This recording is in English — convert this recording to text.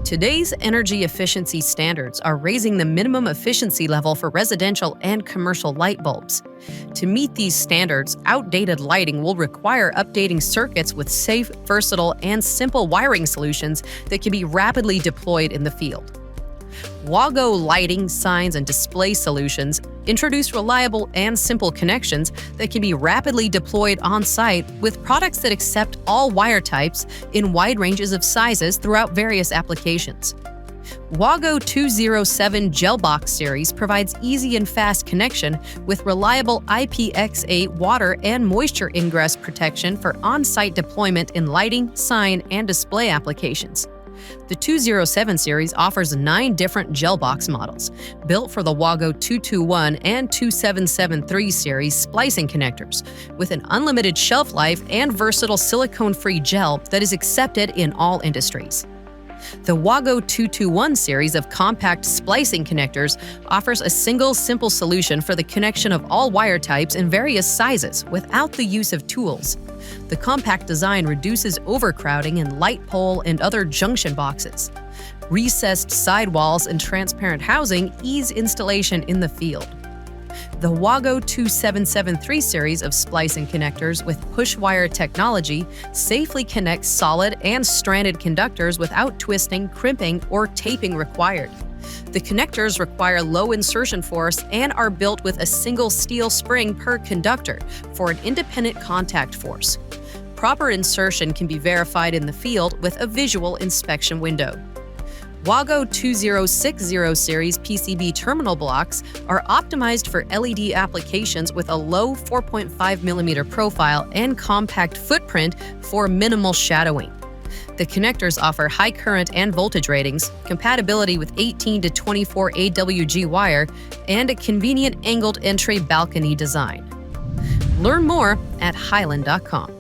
Today's energy efficiency standards are raising the minimum efficiency level for residential and commercial light bulbs. To meet these standards, outdated lighting will require updating circuits with safe, versatile, and simple wiring solutions that can be rapidly deployed in the field. WAGO lighting, signs, and display solutions introduce reliable and simple connections that can be rapidly deployed on-site with products that accept all wire types in wide ranges of sizes throughout various applications. WAGO 207 Gelbox series provides easy and fast connection with reliable IPX8 water and moisture ingress protection for on-site deployment in lighting, sign, and display applications. The 207 series offers 9 different Gelbox models, built for the WAGO 221 and 2773 series splicing connectors, with an unlimited shelf life and versatile silicone-free gel that is accepted in all industries. The WAGO 221 series of compact splicing connectors offers a single, simple solution for the connection of all wire types in various sizes without the use of tools. The compact design reduces overcrowding in light pole and other junction boxes. Recessed sidewalls and transparent housing ease installation in the field. The WAGO 2773 series of splicing connectors with push-wire technology safely connects solid and stranded conductors without twisting, crimping, or taping required. The connectors require low insertion force and are built with a single steel spring per conductor for an independent contact force. Proper insertion can be verified in the field with a visual inspection window. WAGO 2060 series PCB terminal blocks are optimized for LED applications with a low 4.5mm profile and compact footprint for minimal shadowing. The connectors offer high current and voltage ratings, compatibility with 18 to 24 AWG wire, and a convenient angled entry balcony design. Learn more at Heilind.com.